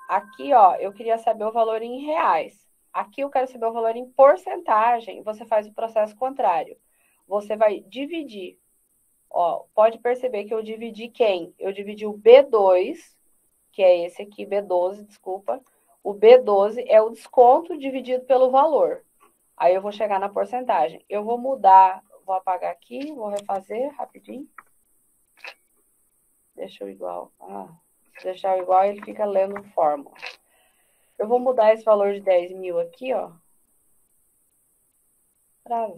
Aqui, ó, eu queria saber o valor em reais. Aqui eu quero saber o valor em porcentagem. Você faz o processo contrário. Você vai dividir. Ó, pode perceber que eu dividi quem? Eu dividi o B2, que é esse aqui, B12, desculpa. O B12 é o desconto dividido pelo valor. Aí eu vou chegar na porcentagem. Eu vou mudar, vou apagar aqui, vou refazer rapidinho. Deixa eu igual. Se deixar igual, ele fica lendo fórmula. Eu vou mudar esse valor de 10 mil aqui, ó. Pra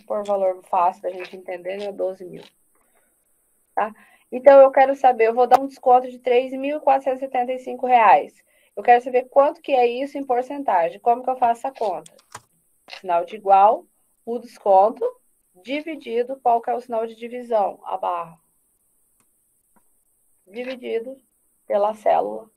pôr valor fácil da gente entender, né? 12 mil. Tá? Então, eu quero saber, eu vou dar um desconto de R$ 3.475. Eu quero saber quanto que é isso em porcentagem. Como que eu faço essa conta? Sinal de igual, o desconto, dividido, qual que é o sinal de divisão? A barra. Dividido pela célula.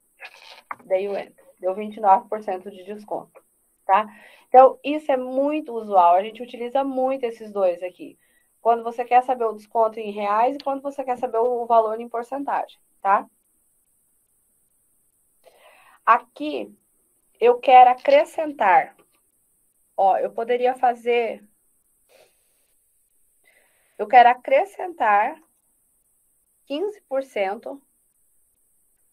Dei o enter. Deu 29% de desconto. Tá? Então, isso é muito usual. A gente utiliza muito esses dois aqui. Quando você quer saber o desconto em reais e quando você quer saber o valor em porcentagem, tá? Aqui, eu quero acrescentar. Ó, eu poderia fazer... Eu quero acrescentar 15%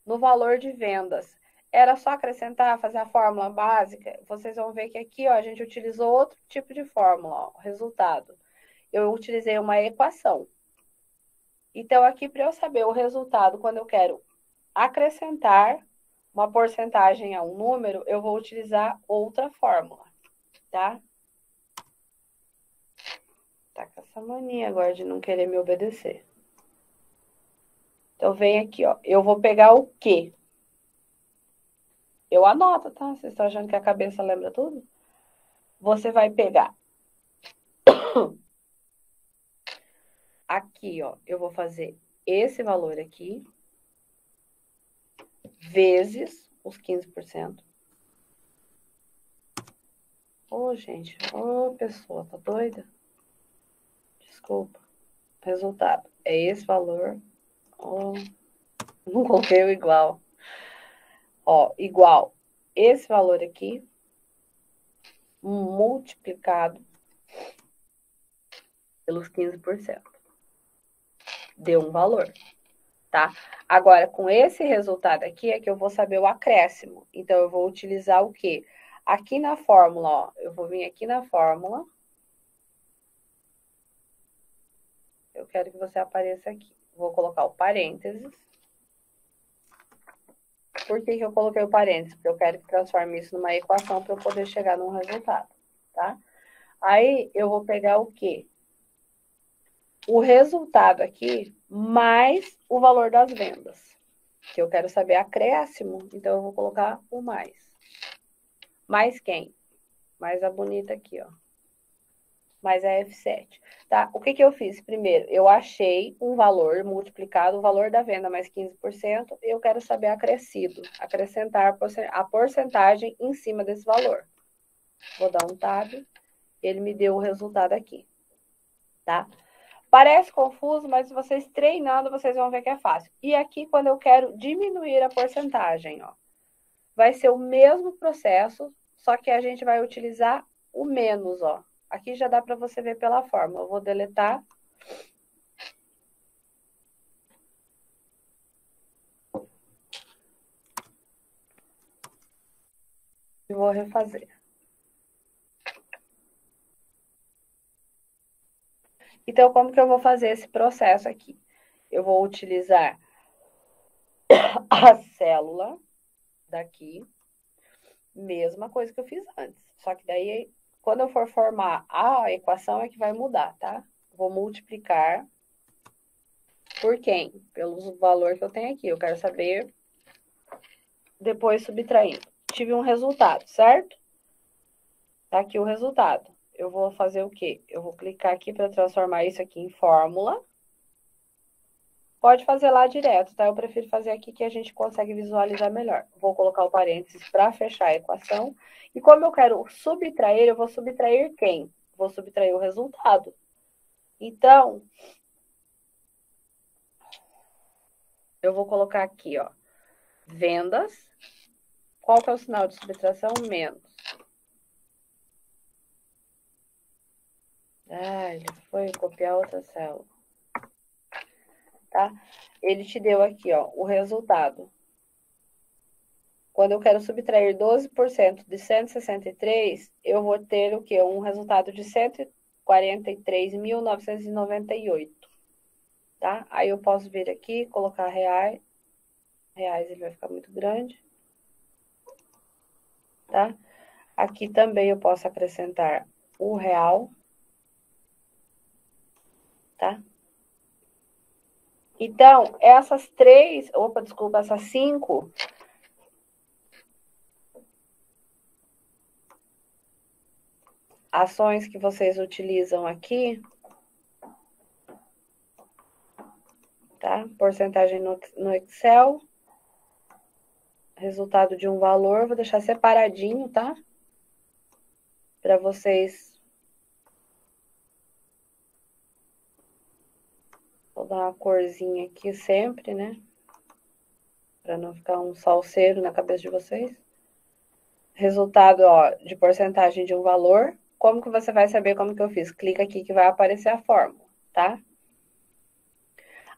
no valor de vendas. Era só acrescentar, fazer a fórmula básica. Vocês vão ver que aqui, ó, a gente utilizou outro tipo de fórmula, ó, resultado. Eu utilizei uma equação. Então, aqui, para eu saber o resultado, quando eu quero acrescentar uma porcentagem a um número, eu vou utilizar outra fórmula, tá? Tá com essa mania agora de não querer me obedecer. Então, vem aqui, ó. Eu vou pegar o quê? Eu anoto, tá? Vocês estão achando que a cabeça lembra tudo? Você vai pegar... Aqui, ó, eu vou fazer esse valor aqui, vezes os 15%. Ô, gente, ô, pessoa, tá doida? Desculpa. Resultado, é esse valor. Ó, não coloquei o igual. Ó, igual esse valor aqui, multiplicado pelos 15%. Deu um valor, tá? Agora, com esse resultado aqui, é que eu vou saber o acréscimo. Então, eu vou utilizar o quê? Aqui na fórmula, ó, eu vou vir aqui na fórmula. Eu quero que você apareça aqui. Vou colocar o parênteses. Por que eu coloquei o parênteses? Porque eu quero que transforme isso numa equação para eu poder chegar num resultado, tá? Aí, eu vou pegar o quê? O resultado aqui, mais o valor das vendas. Que eu quero saber acréscimo, então eu vou colocar o mais. Mais quem? Mais a bonita aqui, ó. Mais a F7, tá? O que que eu fiz? Primeiro, eu achei um valor multiplicado, o valor da venda mais 15%, eu quero saber acrescido, acrescentar a porcentagem em cima desse valor. Vou dar um tab, ele me deu o resultado aqui, tá? Parece confuso, mas vocês treinando, vocês vão ver que é fácil. E aqui, quando eu quero diminuir a porcentagem, ó, vai ser o mesmo processo, só que a gente vai utilizar o menos, ó. Aqui já dá para você ver pela fórmula. Eu vou deletar. E vou refazer. Então, como que eu vou fazer esse processo aqui? Eu vou utilizar a célula daqui, mesma coisa que eu fiz antes. Só que daí, quando eu for formar a equação, é que vai mudar, tá? Vou multiplicar por quem? Pelo valor que eu tenho aqui. Eu quero saber, depois subtraindo. Tive um resultado, certo? Tá aqui o resultado. Eu vou fazer o quê? Eu vou clicar aqui para transformar isso aqui em fórmula. Pode fazer lá direto, tá? Eu prefiro fazer aqui que a gente consegue visualizar melhor. Vou colocar o parênteses para fechar a equação. E como eu quero subtrair, eu vou subtrair quem? Vou subtrair o resultado. Então, eu vou colocar aqui, ó, vendas Qual que é o sinal de subtração? Menos. Ah, ele foi copiar outra célula. Tá? Ele te deu aqui, ó, o resultado. Quando eu quero subtrair 12% de 163, eu vou ter o quê? Um resultado de 143.998. Tá? Aí eu posso vir aqui, colocar reais. Reais ele vai ficar muito grande. Tá? Aqui também eu posso acrescentar o real. Tá? Então, essas essas 5 ações que vocês utilizam aqui, tá? Porcentagem no Excel, resultado de um valor, vou deixar separadinho, tá? Para vocês. Vou dar uma corzinha aqui sempre, né? Para não ficar um salseiro na cabeça de vocês. Resultado, ó, de porcentagem de um valor. Como que você vai saber como que eu fiz? Clica aqui que vai aparecer a fórmula, tá?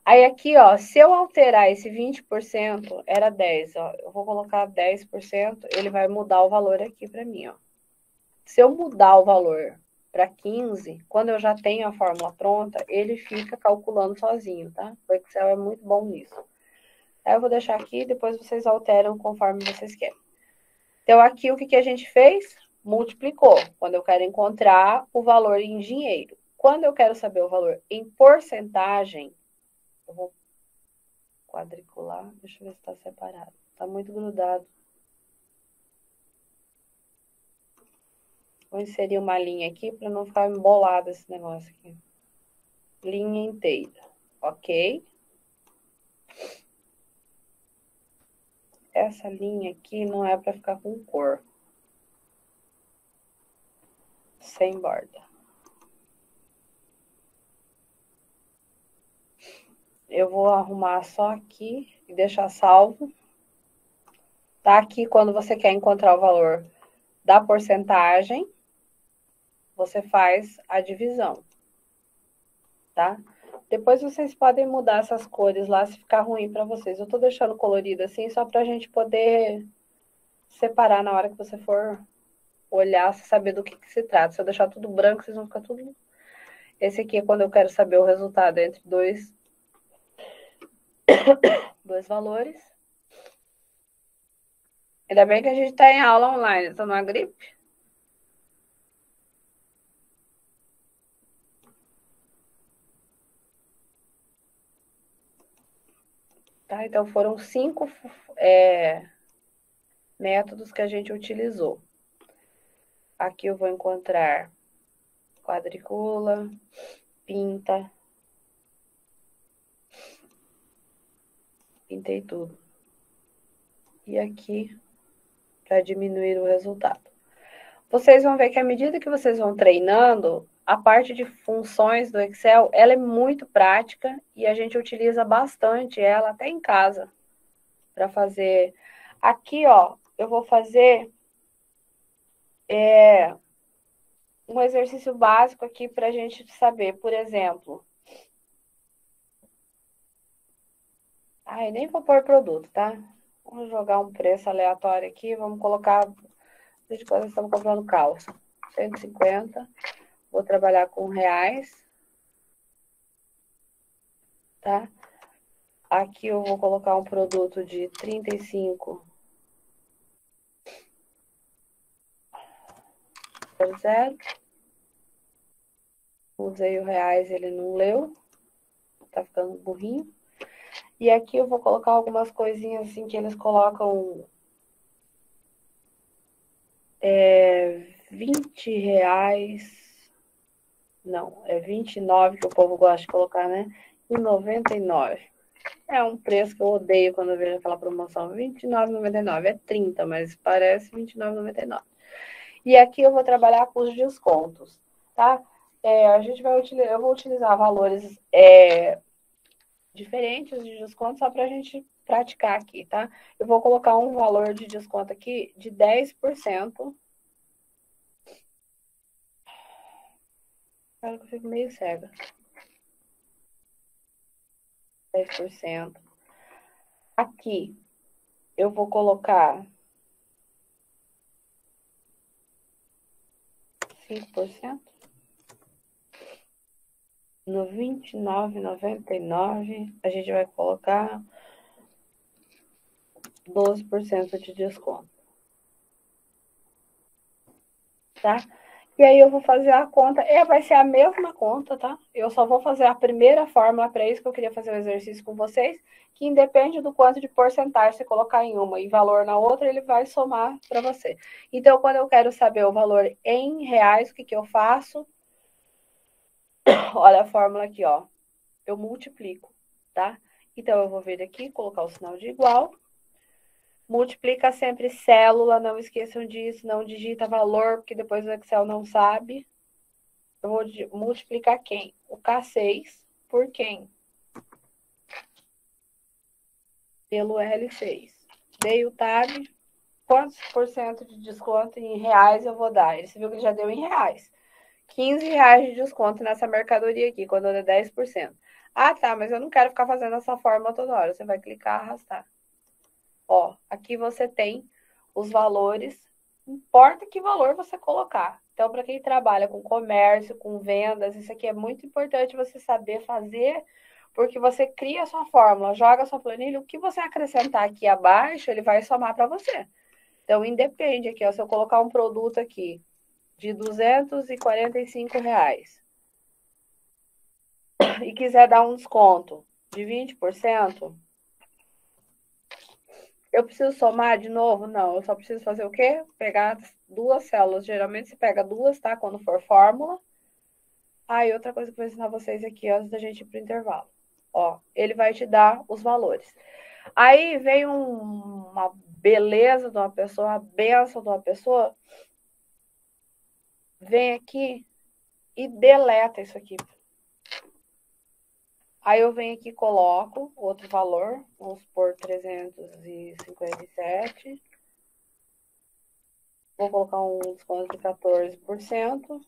Aí aqui, ó, se eu alterar esse 20%, era 10, ó. Eu vou colocar 10%, ele vai mudar o valor aqui para mim, ó. Se eu mudar o valor para 15, quando eu já tenho a fórmula pronta, ele fica calculando sozinho, tá? O Excel é muito bom nisso. Aí eu vou deixar aqui, depois vocês alteram conforme vocês querem. Então, aqui o que a gente fez? Multiplicou. Quando eu quero encontrar o valor em dinheiro. Quando eu quero saber o valor em porcentagem, eu vou quadricular. Deixa eu ver se está separado. Está muito grudado. Vou inserir uma linha aqui para não ficar embolado esse negócio aqui. Linha inteira, ok? Essa linha aqui não é para ficar com cor. Sem borda. Eu vou arrumar só aqui e deixar salvo. Tá aqui quando você quer encontrar o valor da porcentagem, você faz a divisão, tá? Depois vocês podem mudar essas cores lá se ficar ruim para vocês. Eu tô deixando colorido assim só pra gente poder separar na hora que você for olhar, saber do que se trata. Se eu deixar tudo branco, vocês vão ficar tudo... Esse aqui é quando eu quero saber o resultado entre dois valores. Ainda bem que a gente tá em aula online, tô numa gripe. Tá? Então, foram 5 métodos que a gente utilizou. Aqui eu vou encontrar quadricula, pinta. Pintei tudo. E aqui, para diminuir o resultado. Vocês vão ver que à medida que vocês vão treinando, a parte de funções do Excel, ela é muito prática e a gente utiliza bastante ela até em casa para fazer. Aqui, ó, eu vou fazer um exercício básico aqui para a gente saber, por exemplo. Ai, nem vou pôr produto, tá? Vamos jogar um preço aleatório aqui, vamos colocar, desde quando estamos comprando calça, 150. Vou trabalhar com reais, tá? Aqui eu vou colocar um produto de 35. Zero. Usei o reais, ele não leu. Tá ficando burrinho. E aqui eu vou colocar algumas coisinhas assim que eles colocam 20 reais. Não, é 29 que o povo gosta de colocar, né? E 99. É um preço que eu odeio quando eu vejo aquela promoção. R$29,99. É 30, mas parece R$29,99. E aqui eu vou trabalhar com os descontos, tá? Eu vou utilizar valores diferentes de desconto, só para a gente praticar aqui, tá? Eu vou colocar um valor de desconto aqui de 10%. Cara, que eu fico meio cega. 10%. Aqui, eu vou colocar 5%. No 29,99, a gente vai colocar 12% de desconto. Tá? E aí eu vou fazer a conta, vai ser a mesma conta, tá? Eu só vou fazer a primeira fórmula para isso, que eu queria fazer o exercício com vocês, que independe do quanto de porcentagem você colocar em uma e valor na outra, ele vai somar para você. Então, quando eu quero saber o valor em reais, o que eu faço? Olha a fórmula aqui, ó. Eu multiplico, tá? Então, eu vou vir aqui, colocar o sinal de igual. Multiplica sempre célula, não esqueçam disso, não digita valor, porque depois o Excel não sabe. Eu vou multiplicar quem? O K6 por quem? Pelo L6. Dei o tab. Quantos por cento de desconto em reais eu vou dar? Você viu que ele já deu em reais. R$15 de desconto nessa mercadoria aqui, quando é 10%. Ah, tá, mas eu não quero ficar fazendo essa fórmula toda hora. Você vai clicar, arrastar. Ó, aqui você tem os valores. Importa que valor você colocar. Então, para quem trabalha com comércio, com vendas, isso aqui é muito importante você saber fazer, porque você cria a sua fórmula, joga a sua planilha, o que você acrescentar aqui abaixo, ele vai somar para você. Então, independe aqui, ó, se eu colocar um produto aqui de R$245 e quiser dar um desconto de 20%, eu preciso somar de novo? Não, eu só preciso fazer o quê? Pegar duas células. Geralmente você pega duas, tá? Quando for fórmula. Ah, e outra coisa que eu vou ensinar vocês aqui antes da gente ir pro intervalo. Ó, ele vai te dar os valores. Aí vem uma beleza de uma pessoa, uma benção de uma pessoa. Vem aqui e deleta isso aqui. Aí eu venho aqui e coloco outro valor. Vamos por 357. Vou colocar um desconto de 14%.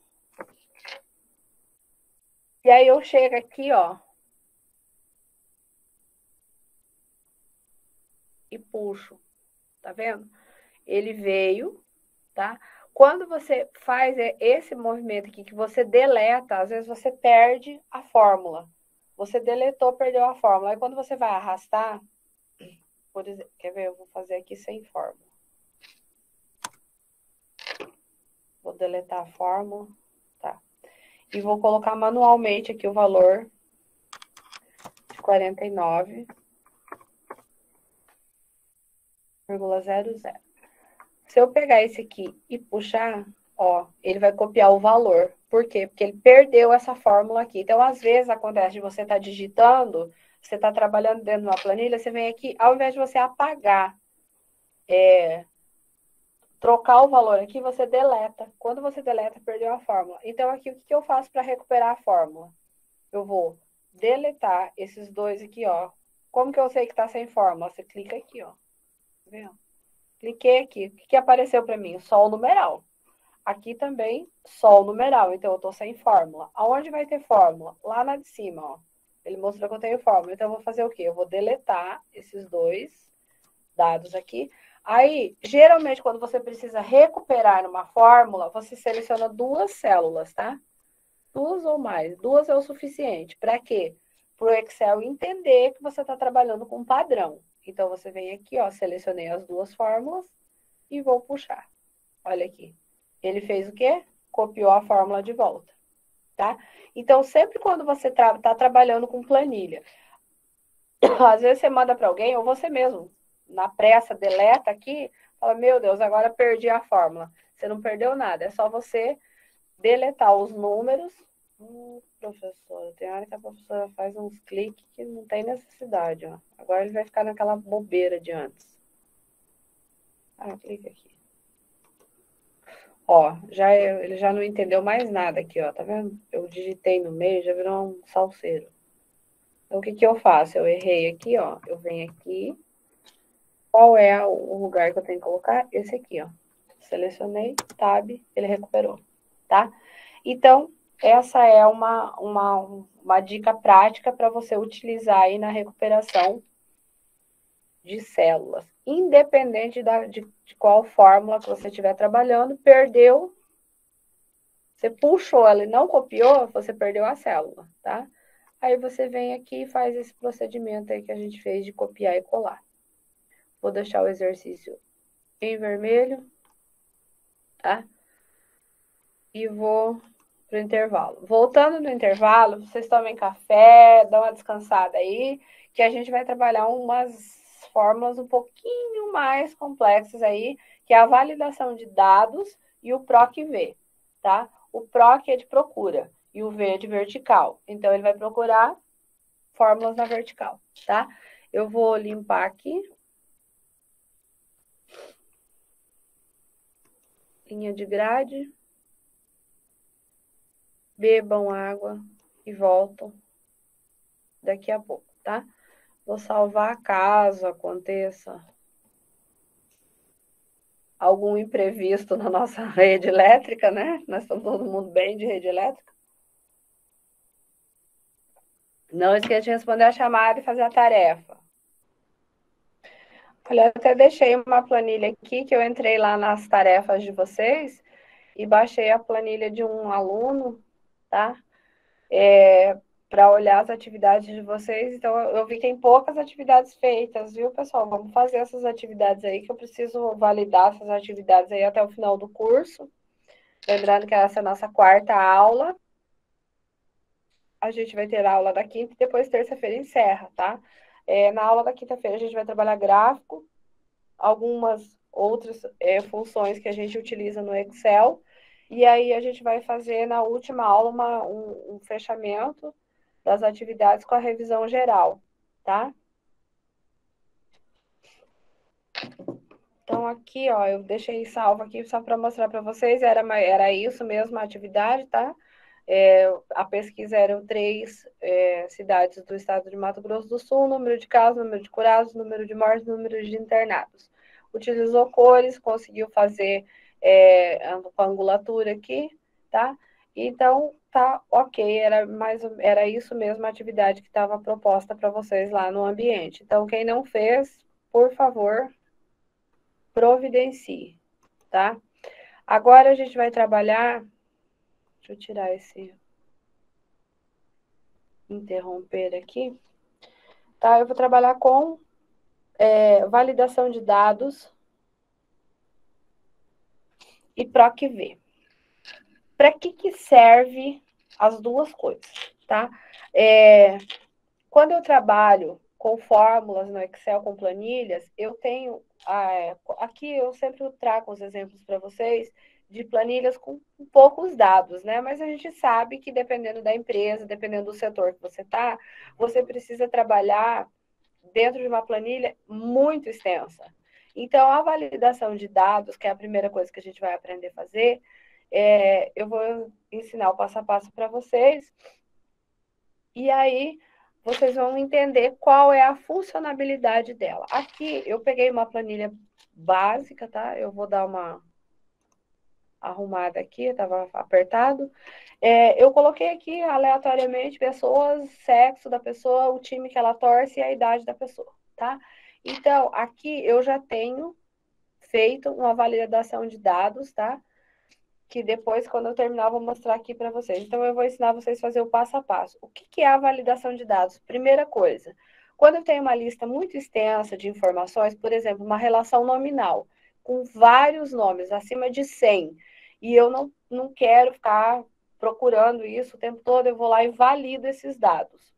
E aí eu chego aqui, ó, e puxo. Tá vendo? Ele veio, tá? Quando você faz esse movimento aqui, que você deleta, às vezes você perde a fórmula. Você deletou, perdeu a fórmula. Aí quando você vai arrastar, por exemplo, quer ver? Eu vou fazer aqui sem fórmula. Vou deletar a fórmula, tá? E vou colocar manualmente aqui o valor de 49,00. Se eu pegar esse aqui e puxar, ó, ele vai copiar o valor. Por quê? Porque ele perdeu essa fórmula aqui. Então, às vezes, acontece de você estar digitando, você está trabalhando dentro de uma planilha, você vem aqui, ao invés de você apagar, trocar o valor aqui, você deleta. Quando você deleta, perdeu a fórmula. Então, aqui, o que eu faço para recuperar a fórmula? Eu vou deletar esses dois aqui, ó. Como que eu sei que está sem fórmula? Você clica aqui, ó. Tá vendo? Cliquei aqui. O que apareceu para mim? Só o numeral. Aqui também, só o numeral. Então, eu estou sem fórmula. Aonde vai ter fórmula? Lá na de cima, ó. Ele mostrou que eu tenho fórmula. Então, eu vou fazer o quê? Eu vou deletar esses dois dados aqui. Aí, geralmente, quando você precisa recuperar uma fórmula, você seleciona duas células, tá? Duas ou mais. Duas é o suficiente. Para quê? Para o Excel entender que você está trabalhando com padrão. Então, você vem aqui, ó, selecionei as duas fórmulas e vou puxar. Olha aqui. Ele fez o quê? Copiou a fórmula de volta, tá? Então, sempre quando você está trabalhando com planilha, às vezes você manda para alguém, ou você mesmo, na pressa, deleta aqui, fala, meu Deus, agora perdi a fórmula. Você não perdeu nada, é só você deletar os números. Professora, tem hora que a professora faz uns cliques que não tem necessidade, ó. Agora ele vai ficar naquela bobeira de antes. Ah, clica aqui. Ó, ele já não entendeu mais nada aqui, ó, tá vendo? Eu digitei no meio, já virou um salseiro. Então, o que que eu faço? Eu errei aqui, ó. Eu venho aqui. Qual é o lugar que eu tenho que colocar? Esse aqui, ó. Selecionei, tab, ele recuperou, tá? Então, essa é uma dica prática para você utilizar aí na recuperação de células. Independente de qual fórmula que você estiver trabalhando, perdeu, você puxou ela e não copiou, você perdeu a célula, tá? Aí você vem aqui e faz esse procedimento aí que a gente fez de copiar e colar. Vou deixar o exercício em vermelho, tá? E vou pro intervalo. Voltando no intervalo, vocês tomem café, dão uma descansada aí, que a gente vai trabalhar umas fórmulas um pouquinho mais complexas aí, que é a validação de dados e o PROC-V, tá? O PROC é de procura e o V é de vertical. Então, ele vai procurar fórmulas na vertical, tá? Eu vou limpar aqui. Linha de grade. Bebam água e voltam daqui a pouco, tá? Vou salvar caso aconteça algum imprevisto na nossa rede elétrica, né? Nós estamos todo mundo bem de rede elétrica. Não esqueça de responder a chamada e fazer a tarefa. Olha, eu até deixei uma planilha aqui que eu entrei lá nas tarefas de vocês e baixei a planilha de um aluno, tá? Para olhar as atividades de vocês. Então, eu vi que tem poucas atividades feitas, viu, pessoal? Vamos fazer essas atividades aí, que eu preciso validar essas atividades aí até o final do curso. Lembrando que essa é a nossa quarta aula. A gente vai ter a aula da quinta e depois terça-feira encerra, tá? Na aula da quinta-feira a gente vai trabalhar gráfico, algumas outras funções que a gente utiliza no Excel. E aí a gente vai fazer na última aula um fechamento das atividades com a revisão geral, tá? Então, aqui, ó, eu deixei salvo aqui só para mostrar para vocês, era isso mesmo a atividade, tá? A pesquisa eram 3 cidades do estado de Mato Grosso do Sul, número de casos, número de curados, número de mortes, número de internados. Utilizou cores, conseguiu fazer com a angulatura aqui, tá? Então, tá ok, era isso mesmo a atividade que estava proposta para vocês lá no ambiente. Então, quem não fez, por favor, providencie, tá? Agora a gente vai trabalhar. Deixa eu tirar esse interromper aqui. Tá? Eu vou trabalhar com validação de dados e PROC-V. Para que serve as duas coisas, tá? Quando eu trabalho com fórmulas no Excel, com planilhas, eu tenho... aqui eu sempre trago os exemplos para vocês de planilhas com poucos dados, né? Mas a gente sabe que dependendo da empresa, dependendo do setor que você está, você precisa trabalhar dentro de uma planilha muito extensa. Então, a validação de dados, que é a primeira coisa que a gente vai aprender a fazer, eu vou ensinar o passo a passo para vocês. E aí, vocês vão entender qual é a funcionalidade dela. Aqui, eu peguei uma planilha básica, tá? Eu vou dar uma arrumada aqui, estava apertado. Eu coloquei aqui aleatoriamente pessoas, sexo da pessoa, o time que ela torce e a idade da pessoa, tá? Então, aqui eu já tenho feito uma validação de dados, tá? Que depois, quando eu terminar, eu vou mostrar aqui para vocês. Então, eu vou ensinar vocês a fazer o passo a passo. O que é a validação de dados? Primeira coisa, quando eu tenho uma lista muito extensa de informações, por exemplo, uma relação nominal, com vários nomes, acima de 100, e eu não quero ficar procurando isso o tempo todo, eu vou lá e valido esses dados.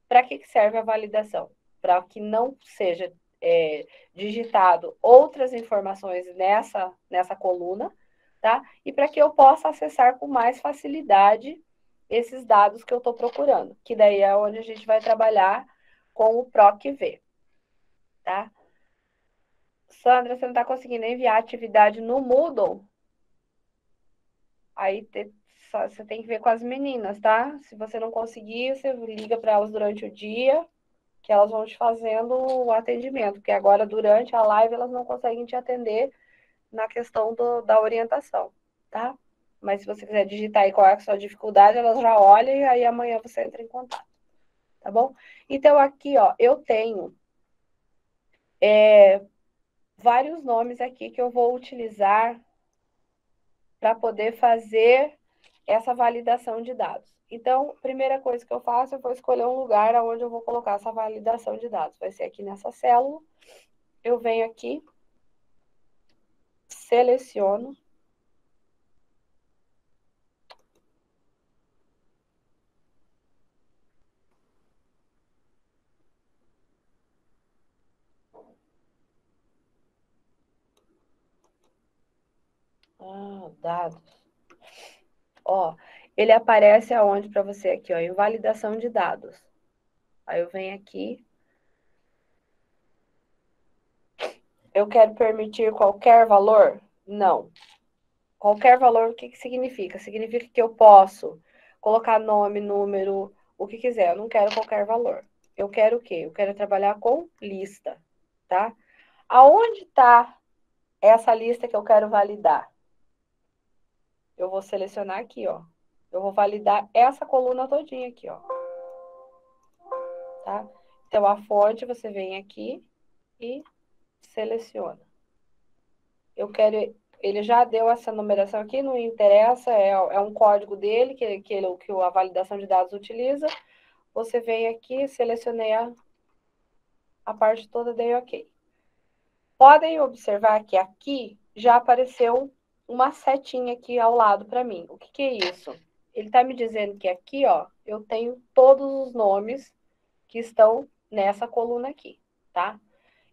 Para que serve a validação? Para que não seja digitado outras informações nessa coluna, tá? E para que eu possa acessar com mais facilidade esses dados que eu estou procurando, que daí é onde a gente vai trabalhar com o PROC-V, tá? Sandra, você não está conseguindo enviar atividade no Moodle? Aí você tem que ver com as meninas, tá? Se você não conseguir, você liga para elas durante o dia, que elas vão te fazendo o atendimento, porque agora, durante a live, elas não conseguem te atender na questão da orientação, tá? Mas se você quiser digitar aí qual é a sua dificuldade, elas já olham e aí amanhã você entra em contato, tá bom? Então, aqui, ó, eu tenho vários nomes aqui que eu vou utilizar para poder fazer essa validação de dados. Então, primeira coisa que eu faço, eu vou escolher um lugar onde eu vou colocar essa validação de dados. Vai ser aqui nessa célula. Eu venho aqui, seleciono. Dados. Ó, ele aparece aonde para você aqui, ó, em validação de dados. Aí eu venho aqui. Eu quero permitir qualquer valor? Não. Qualquer valor, o que significa? Significa que eu posso colocar nome, número, o que quiser. Eu não quero qualquer valor. Eu quero o quê? Eu quero trabalhar com lista, tá? Aonde está essa lista que eu quero validar? Eu vou selecionar aqui, ó. Eu vou validar essa coluna todinha aqui, ó. Tá? Então, a fonte, você vem aqui e seleciona. Eu quero... Ele já deu essa numeração aqui, não interessa, é um código dele, que a validação de dados utiliza. Você vem aqui, selecionei a parte toda, dei OK. Podem observar que aqui já apareceu uma setinha aqui ao lado para mim. O que é isso? Ele está me dizendo que aqui, ó, eu tenho todos os nomes que estão nessa coluna aqui, tá?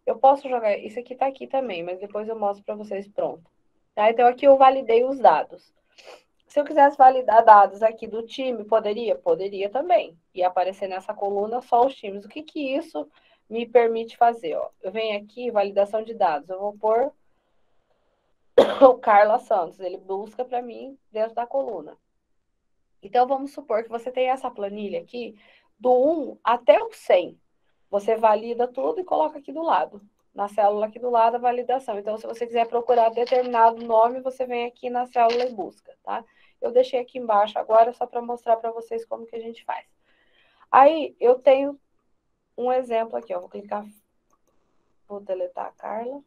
Eu posso jogar... Isso aqui está aqui também, mas depois eu mostro para vocês pronto. Tá? Então, aqui eu validei os dados. Se eu quisesse validar dados aqui do time, poderia? Poderia também. E aparecer nessa coluna só os times. O que isso me permite fazer? Ó? Eu venho aqui, validação de dados. Eu vou pôr o Carla Santos. Ele busca para mim dentro da coluna. Então, vamos supor que você tem essa planilha aqui, do 1 até o 100. Você valida tudo e coloca aqui do lado. Na célula aqui do lado, a validação. Então, se você quiser procurar determinado nome, você vem aqui na célula e busca, tá? Eu deixei aqui embaixo agora só para mostrar para vocês como que a gente faz. Aí, eu tenho um exemplo aqui, ó. Vou clicar, vou deletar a Carla.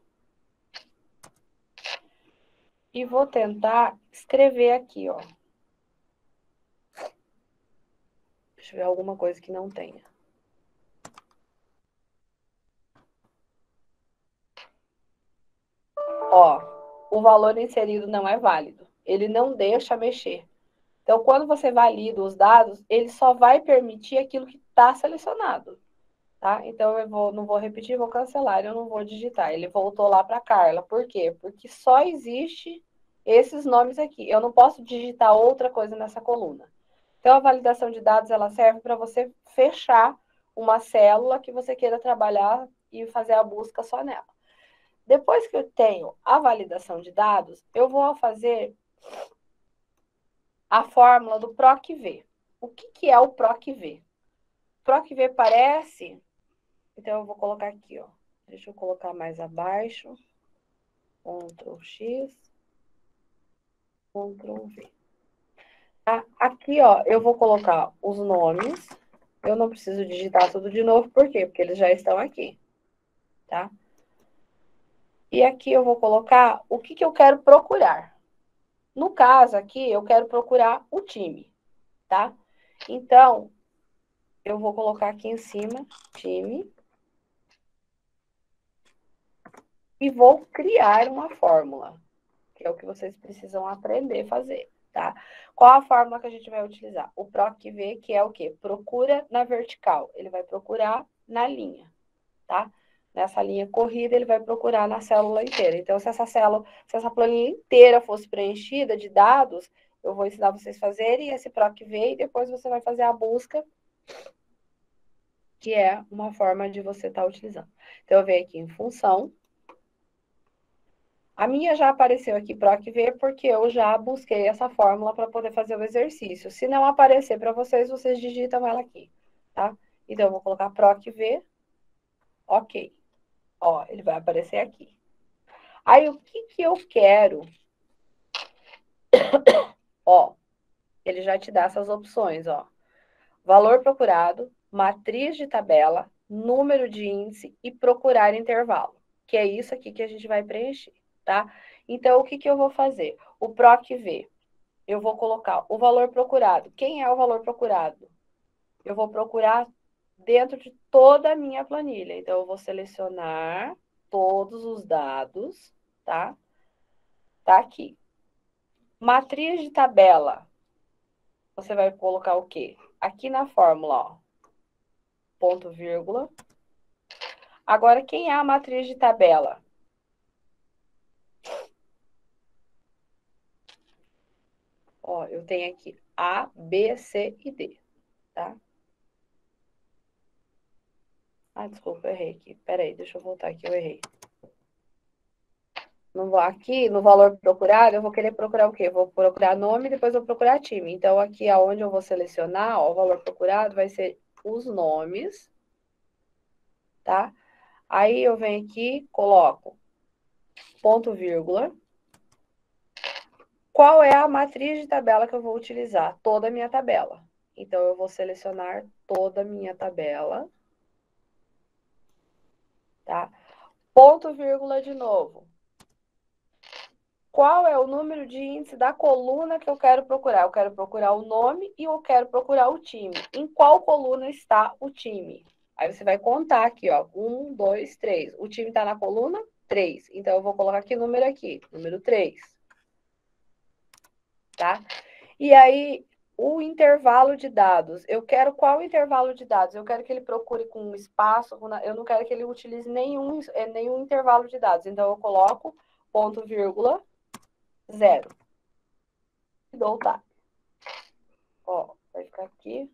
E vou tentar escrever aqui, ó. Deixa eu ver alguma coisa que não tenha. Ó, o valor inserido não é válido. Ele não deixa mexer. Então, quando você valida os dados, ele só vai permitir aquilo que está selecionado. Tá? Então, não vou repetir, vou cancelar, eu não vou digitar. Ele voltou lá para Carla. Por quê? Porque só existe esses nomes aqui. Eu não posso digitar outra coisa nessa coluna. Então, a validação de dados, ela serve para você fechar uma célula que você queira trabalhar e fazer a busca só nela. Depois que eu tenho a validação de dados, eu vou fazer a fórmula do PROC-V. O que é o PROC-V? PROC-V parece... Então, eu vou colocar aqui, ó. Deixa eu colocar mais abaixo. Ctrl X. Ctrl V. Aqui, ó, eu vou colocar os nomes. Eu não preciso digitar tudo de novo, por quê? Porque eles já estão aqui, tá? E aqui eu vou colocar o que eu quero procurar. No caso aqui, eu quero procurar o time, tá? Então, eu vou colocar aqui em cima, time. E vou criar uma fórmula, que é o que vocês precisam aprender a fazer, tá? Qual a fórmula que a gente vai utilizar? O PROC-V, que é o quê? Procura na vertical. Ele vai procurar na linha, tá? Nessa linha corrida, ele vai procurar na célula inteira. Então, se essa planilha inteira fosse preenchida de dados, eu vou ensinar vocês a fazerem esse PROC-V e depois você vai fazer a busca, que é uma forma de você estar utilizando. Então, eu venho aqui em função. A minha já apareceu aqui PROC-V porque eu já busquei essa fórmula para poder fazer o exercício. Se não aparecer para vocês, vocês digitam ela aqui, tá? Então, eu vou colocar PROC-V, ok. Ó, ele vai aparecer aqui. Aí, o que que eu quero? Ó, ele já te dá essas opções, ó. Valor procurado, matriz de tabela, número de índice e procurar intervalo, que é isso aqui que a gente vai preencher, tá? Então, o que que eu vou fazer? O PROC-V, eu vou colocar o valor procurado. Quem é o valor procurado? Eu vou procurar dentro de toda a minha planilha. Então, eu vou selecionar todos os dados, tá? Tá aqui. Matriz de tabela. Você vai colocar o quê? Aqui na fórmula, ó. Ponto, vírgula. Agora, quem é a matriz de tabela? Ó, eu tenho aqui A, B, C e D, tá? Ah, desculpa, eu errei aqui. Peraí, deixa eu voltar aqui, eu errei. Aqui, no valor procurado, eu vou querer procurar o quê? Vou procurar nome e depois vou procurar time. Então, aqui aonde eu vou selecionar, ó, o valor procurado vai ser os nomes, tá? Aí eu venho aqui, coloco ponto, vírgula. Qual é a matriz de tabela que eu vou utilizar? Toda a minha tabela. Então, eu vou selecionar toda a minha tabela, tá? Ponto, vírgula de novo. Qual é o número de índice da coluna que eu quero procurar? Eu quero procurar o nome e eu quero procurar o time. Em qual coluna está o time? Aí você vai contar aqui, ó. 1, 2, 3. O time está na coluna 3. Então, eu vou colocar aqui o número aqui, número 3. Tá? E aí, o intervalo de dados. Eu quero qual intervalo de dados? Eu quero que ele procure com espaço, eu não quero que ele utilize nenhum intervalo de dados. Então, eu coloco ponto, vírgula, 0. E dou o tab. Ó, vai ficar aqui.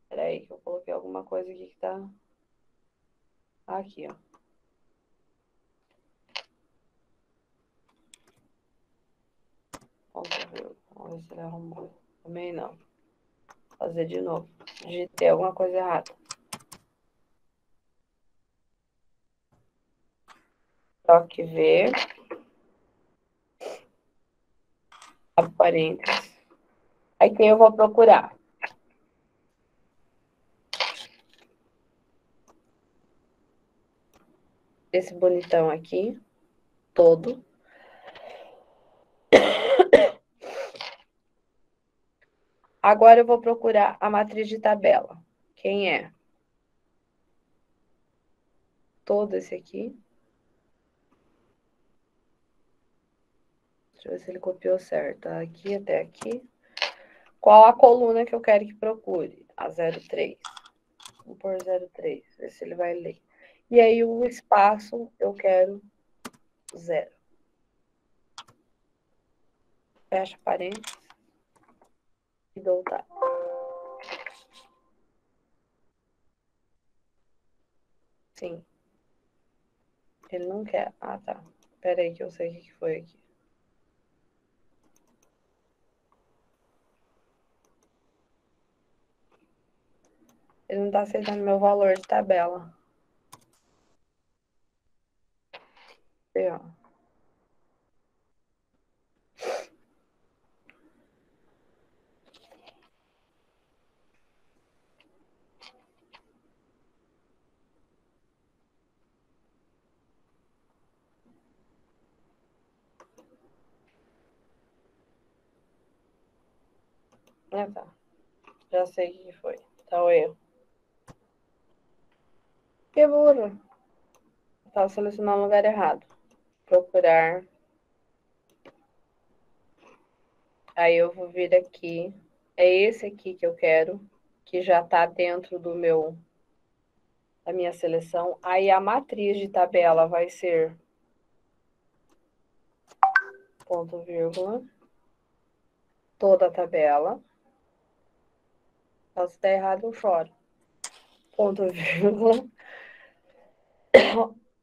Peraí, que eu coloquei alguma coisa aqui que tá... Aqui, ó. Ponto, vírgula. Vamos ver se ele arrumou. Também não. Vou fazer de novo. Digitei alguma coisa errada. Toque V. Abre parênteses. Aí quem eu vou procurar? Esse bonitão aqui, todo. Agora eu vou procurar a matriz de tabela. Quem é? Todo esse aqui. Deixa eu ver se ele copiou certo. Aqui até aqui. Qual a coluna que eu quero que procure? A 03. Vou pôr 03, ver se ele vai ler. E aí o espaço eu quero 0. Fecha parênteses e dou tab. Sim. Ele não quer. Ah, tá. Espera aí que eu sei o que foi aqui. Ele não está aceitando meu valor de tabela. Aqui, ó. Ah, tá. Já sei o que foi. Tá o erro. Que burro. Estava selecionando o lugar errado. Procurar. Aí eu vou vir aqui. É esse aqui que eu quero, que já está dentro da minha seleção. Aí a matriz de tabela vai ser ponto, vírgula, toda a tabela. Se der errado, eu choro. Ponto, vírgula.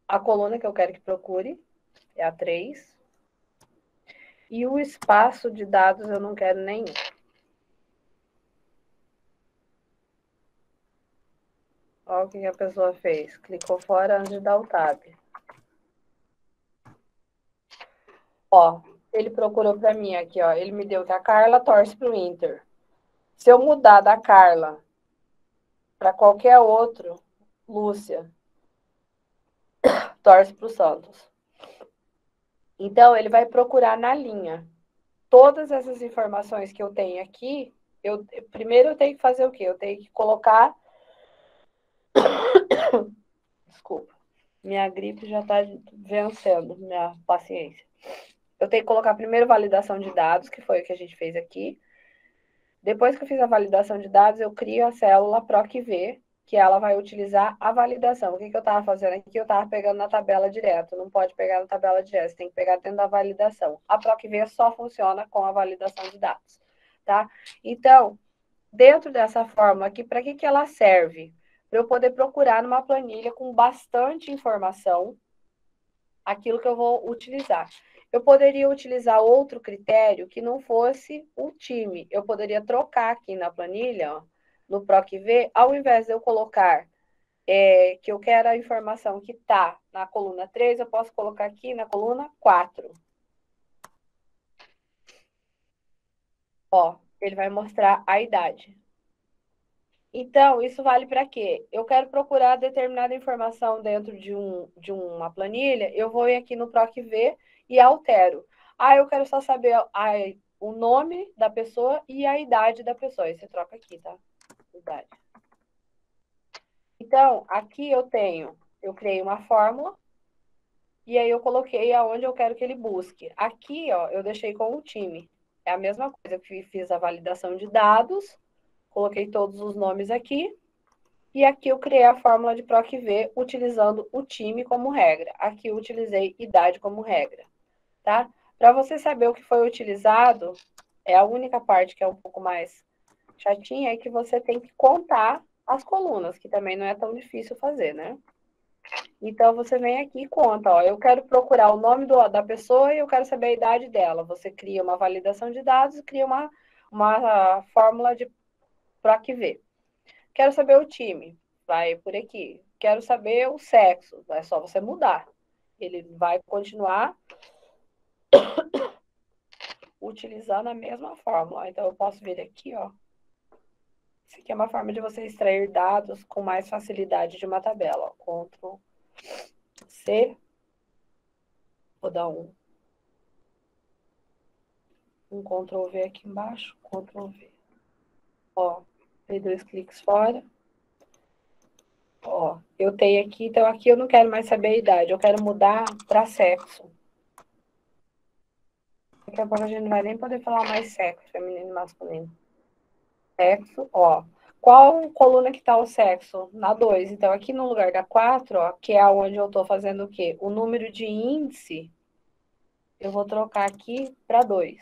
A coluna que eu quero que procure. é a 3. E o espaço de dados eu não quero nenhum. Olha o que a pessoa fez. Clicou fora antes de dar o tab. Ó, ele procurou para mim aqui, ó. Ele me deu que a Carla torce pro Inter. Se eu mudar da Carla para qualquer outro, Lúcia torce pro Santos. Então, ele vai procurar na linha. Todas essas informações que eu tenho aqui, primeiro eu tenho que fazer o quê? Eu tenho que colocar. Desculpa. Minha gripe já está vencendo minha paciência. Eu tenho que colocar primeiro validação de dados, que foi o que a gente fez aqui. Depois que eu fiz a validação de dados, eu crio a célula PROC-V, que ela vai utilizar a validação. O que eu estava fazendo aqui? Eu estava pegando na tabela direto. Não pode pegar na tabela direto, você tem que pegar dentro da validação. A PROC-V só funciona com a validação de dados, tá? Então, dentro dessa fórmula aqui, para que ela serve? Para eu poder procurar numa planilha com bastante informação aquilo que eu vou utilizar. Eu poderia utilizar outro critério que não fosse o time. Eu poderia trocar aqui na planilha, ó, no PROC-V, ao invés de eu colocar que eu quero a informação que está na coluna 3, eu posso colocar aqui na coluna 4. Ó, ele vai mostrar a idade. Então, isso vale para quê? Eu quero procurar determinada informação dentro de uma planilha, eu vou aqui no PROC-V e altero. Ah, eu quero só saber o nome da pessoa e a idade da pessoa. Aí você troca aqui, tá? Idade. Então, aqui eu criei uma fórmula e aí eu coloquei aonde eu quero que ele busque. Aqui, ó, eu deixei com o time. É a mesma coisa que fiz a validação de dados, coloquei todos os nomes aqui. E aqui eu criei a fórmula de PROC-V utilizando o time como regra. Aqui eu utilizei idade como regra, tá? Para você saber o que foi utilizado, é a única parte que é um pouco mais chatinha, é que você tem que contar as colunas, que também não é tão difícil fazer, né? Então, você vem aqui e conta, ó, eu quero procurar o nome da pessoa e eu quero saber a idade dela. Você cria uma validação de dados e cria uma fórmula de PROC-V. Quero saber o time, vai por aqui. Quero saber o sexo, é só você mudar. Ele vai continuar utilizando a mesma fórmula. Então, eu posso vir aqui, ó. Isso aqui é uma forma de você extrair dados com mais facilidade de uma tabela. Ó. Ctrl C. Vou dar um Ctrl V aqui embaixo. Ctrl V. Ó, dei 2 cliques fora. Ó, eu tenho aqui, então aqui eu não quero mais saber a idade, eu quero mudar para sexo. Daqui a pouco a gente não vai nem poder falar mais sexo, feminino e masculino. Sexo, ó. Qual coluna que está o sexo? Na 2. Então, aqui no lugar da 4, ó, que é onde eu estou fazendo o quê? O número de índice, eu vou trocar aqui para 2.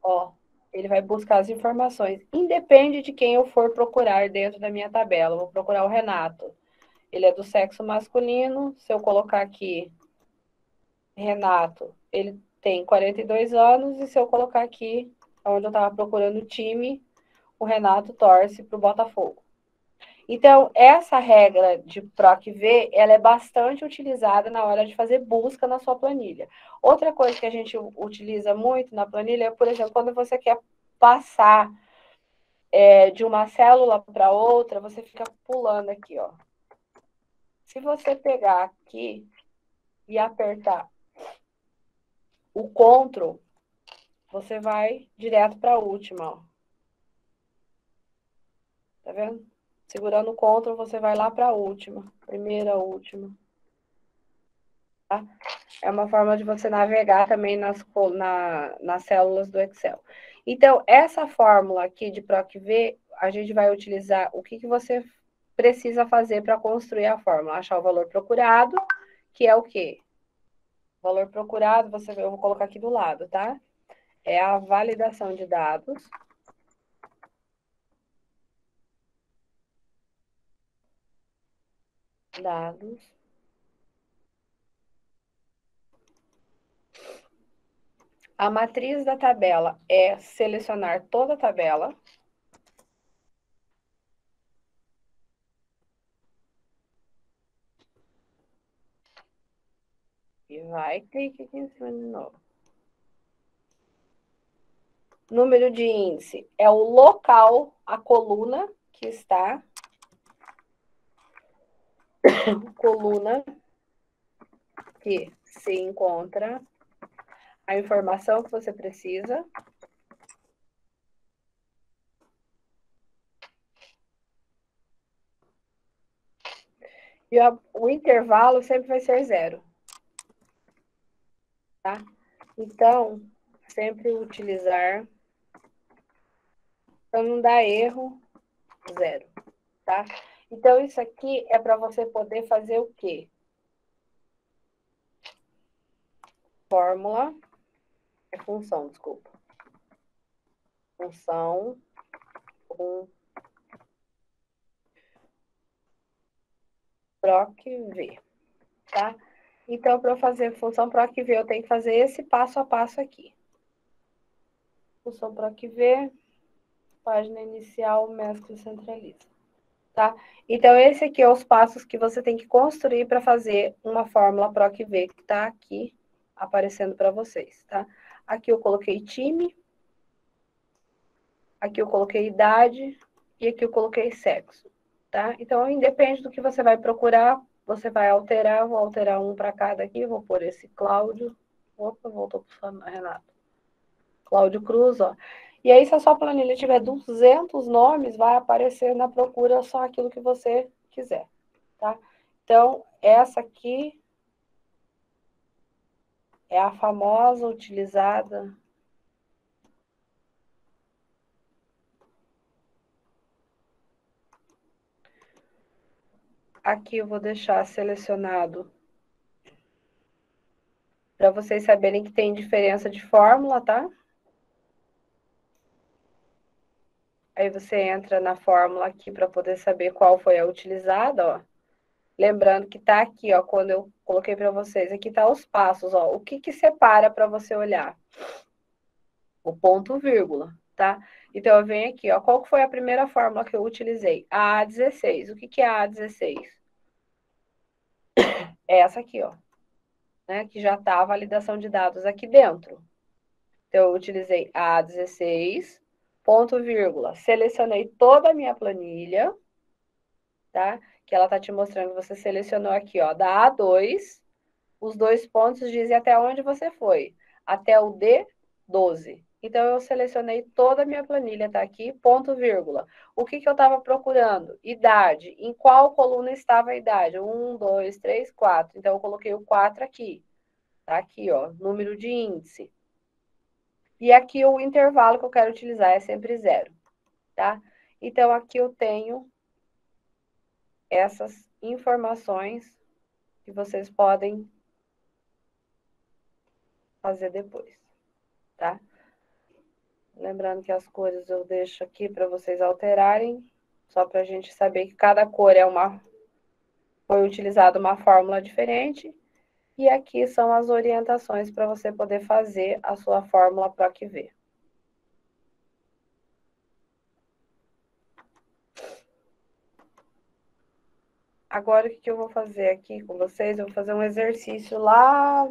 Ó, ele vai buscar as informações. Independe de quem eu for procurar dentro da minha tabela. Eu vou procurar o Renato. Ele é do sexo masculino. Se eu colocar aqui Renato, ele tem 42 anos. E se eu colocar aqui, onde eu estava procurando o time, o Renato torce para o Botafogo. Então, essa regra de PROC-V, ela é bastante utilizada na hora de fazer busca na sua planilha. Outra coisa que a gente utiliza muito na planilha é, por exemplo, quando você quer passar de uma célula para outra, você fica pulando aqui, ó. Se você pegar aqui e apertar o Ctrl, você vai direto para a última, ó. Tá vendo? Segurando o Ctrl, você vai lá para a última. Primeira, última. Tá? É uma forma de você navegar também nas células do Excel. Então, essa fórmula aqui de PROC-V, a gente vai utilizar o que você precisa fazer para construir a fórmula. Achar o valor procurado, que é o quê? O valor procurado, eu vou colocar aqui do lado, tá? É a validação de dados. Dados. A matriz da tabela é selecionar toda a tabela. E vai, clique aqui em cima de novo. Número de índice é o local, a coluna que está. Coluna que se encontra a informação que você precisa. E o intervalo sempre vai ser 0. Tá? Então, sempre utilizar, para não dar erro, 0. Tá? Então, isso aqui é para você poder fazer o quê? Fórmula, é função, desculpa. Função com PROC-V, tá? Então, para eu fazer função PROC-V, eu tenho que fazer esse passo a passo aqui. Função PROC-V, página inicial, mescla e centraliza. Tá? Então, esse aqui é os passos que você tem que construir para fazer uma fórmula PROC-V, que está aqui aparecendo para vocês, tá? Aqui eu coloquei time, aqui eu coloquei idade e aqui eu coloquei sexo, tá? Então, independe do que você vai procurar, você vai alterar, vou alterar um para cada aqui, vou pôr esse Cláudio. Opa, voltou para o Renato. Cláudio Cruz, ó. E aí, se a sua planilha tiver 200 nomes, vai aparecer na procura só aquilo que você quiser, tá? Então, essa aqui é a famosa utilizada. Aqui eu vou deixar selecionado para vocês saberem que tem diferença de fórmula, tá? Aí você entra na fórmula aqui para poder saber qual foi a utilizada, ó. Lembrando que tá aqui, ó, quando eu coloquei para vocês, aqui tá os passos, ó. O que que separa para você olhar? O ponto vírgula, tá? Então, eu venho aqui, ó. Qual foi a primeira fórmula que eu utilizei? A A16. O que que é a A16? É essa aqui, ó. Né? Que já tá a validação de dados aqui dentro. Então, eu utilizei a A16, ponto vírgula. Selecionei toda a minha planilha, tá? Que ela tá te mostrando que você selecionou aqui, ó, da A2, os 2 pontos dizem até onde você foi, até o D12. Então, eu selecionei toda a minha planilha, tá aqui, ponto, vírgula. O que que eu estava procurando? Idade. Em qual coluna estava a idade? 1, 2, 3, 4. Então, eu coloquei o 4 aqui. Tá aqui, ó, número de índice. E aqui o intervalo que eu quero utilizar é sempre 0, tá? Então, aqui eu tenho essas informações que vocês podem fazer depois, tá? Lembrando que as cores eu deixo aqui para vocês alterarem, só para a gente saber que cada cor foi utilizada uma fórmula diferente. E aqui são as orientações para você poder fazer a sua fórmula PROC-V. Agora, o que eu vou fazer aqui com vocês? Eu vou fazer um exercício lá,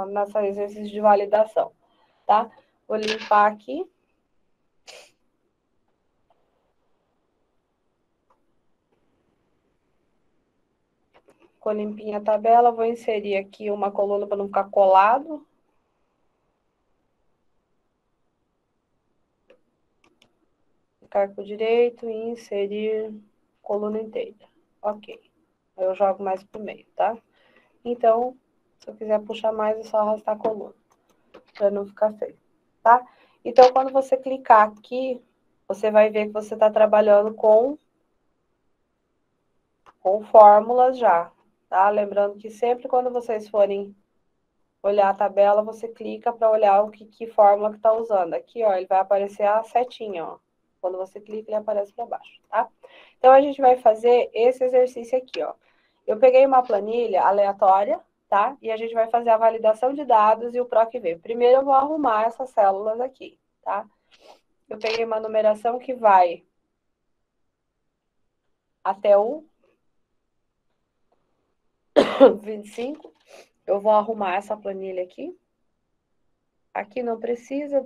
nessa exercício de validação, tá? Vou limpar aqui. Ficou limpinha a tabela, vou inserir aqui uma coluna para não ficar colado. Clicar com o direito e inserir coluna inteira. Ok. Eu jogo mais pro meio, tá? Então, se eu quiser puxar mais, é só arrastar a coluna, para não ficar feio, tá? Então, quando você clicar aqui, você vai ver que você está trabalhando com fórmulas já, tá? Lembrando que sempre quando vocês forem olhar a tabela, você clica para olhar o que fórmula que está usando. Aqui, ó, ele vai aparecer a setinha, ó. Quando você clica, ele aparece para baixo, tá? Então, a gente vai fazer esse exercício aqui, ó. Eu peguei uma planilha aleatória, tá? E a gente vai fazer a validação de dados e o PROC-V. Primeiro eu vou arrumar essas células aqui, tá? Eu peguei uma numeração que vai até o 25. Eu vou arrumar essa planilha aqui. Aqui não precisa,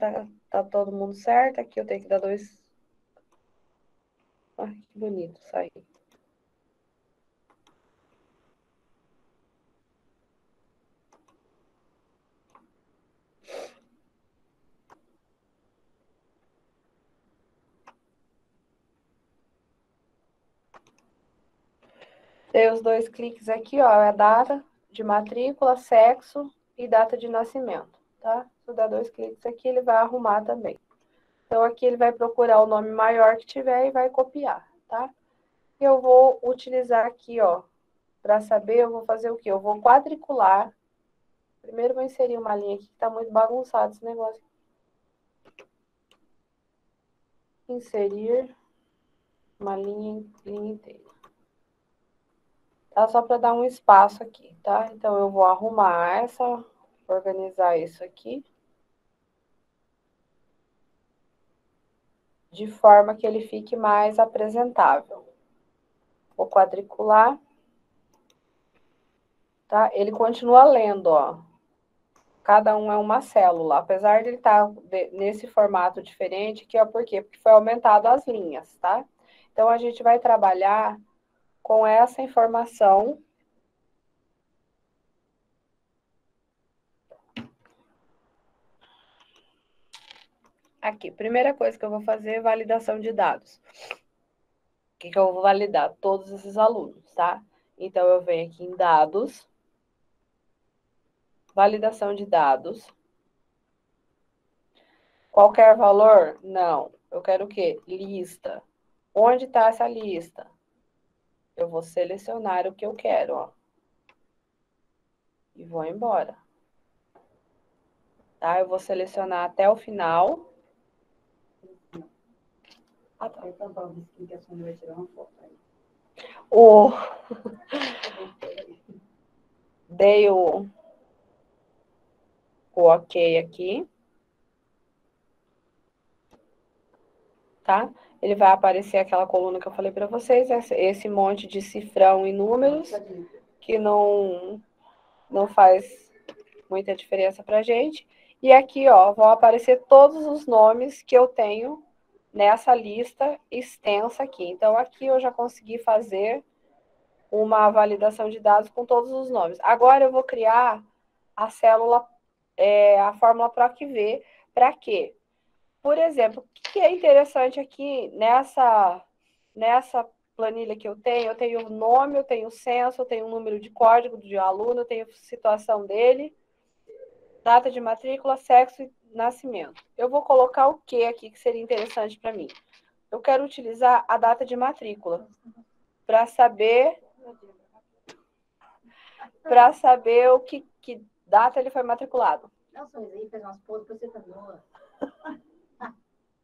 tá todo mundo certo. Aqui eu tenho que dar 2. Ai, que bonito isso aí. Dei os 2 cliques aqui, ó, é a data de matrícula, sexo e data de nascimento, tá? Se eu der 2 cliques aqui, ele vai arrumar também. Então, aqui ele vai procurar o nome maior que tiver e vai copiar, tá? Eu vou utilizar aqui, ó, para saber, eu vou fazer o quê? Eu vou quadricular. Primeiro, vou inserir uma linha aqui, que tá muito bagunçado esse negócio. Inserir uma linha inteira. Tá? Só para dar um espaço aqui, tá? Então, eu vou arrumar organizar isso aqui. De forma que ele fique mais apresentável. Vou quadricular. Tá? Ele continua lendo, ó. Cada um é uma célula. Apesar de ele estar nesse formato diferente, aqui, ó, por quê? Porque foi aumentado as linhas, tá? Então, a gente vai trabalhar com essa informação. Aqui, primeira coisa que eu vou fazer é validação de dados. O que eu vou validar? Todos esses alunos, tá? Então, eu venho aqui em dados, validação de dados. Qualquer valor? Não. Eu quero o quê? Lista. Onde está essa lista? Eu vou selecionar o que eu quero, ó. E vou embora. Tá? Eu vou selecionar até o final. Ah, tá. Dei o ok aqui. Tá? Ele vai aparecer aquela coluna que eu falei para vocês, esse monte de cifrão e números, que não faz muita diferença pra gente. E aqui, ó, vão aparecer todos os nomes que eu tenho nessa lista extensa aqui. Então, aqui eu já consegui fazer uma validação de dados com todos os nomes. Agora eu vou criar a célula, a fórmula PROC-V, para quê? Por exemplo, o que é interessante aqui nessa planilha que eu tenho o nome, eu tenho o censo, eu tenho o número de código de aluno, eu tenho a situação dele, data de matrícula, sexo e nascimento. Eu vou colocar o que aqui que seria interessante para mim? Eu quero utilizar a data de matrícula para saber o que data ele foi matriculado. Não, só aí fez umas poses para você também.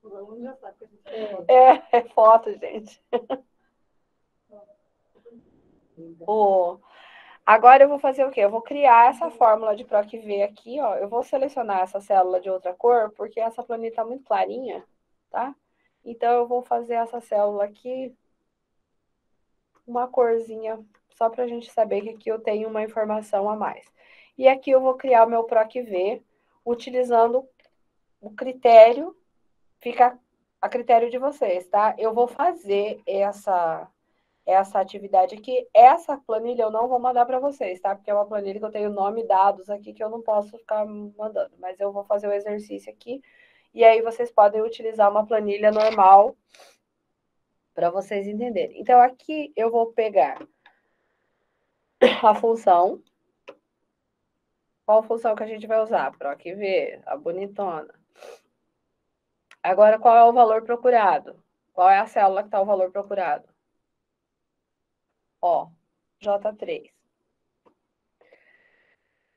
O aluno já sabe que a gente é foto, gente. Agora eu vou fazer o quê? Eu vou criar essa fórmula de PROC-V aqui, ó. Eu vou selecionar essa célula de outra cor, porque essa planilha tá muito clarinha, tá? Então, eu vou fazer essa célula aqui uma corzinha, só para a gente saber que aqui eu tenho uma informação a mais. E aqui eu vou criar o meu PROC-V, utilizando o critério, fica a critério de vocês, tá? Eu vou fazer essa atividade aqui. Essa planilha eu não vou mandar para vocês, tá? Porque é uma planilha que eu tenho nome e dados aqui que eu não posso ficar mandando. Mas eu vou fazer o exercício aqui. E aí vocês podem utilizar uma planilha normal para vocês entenderem. Então, aqui eu vou pegar a função. Qual função que a gente vai usar? PROC-V, a bonitona. Agora, qual é o valor procurado? Qual é a célula que está o valor procurado? Ó, J3.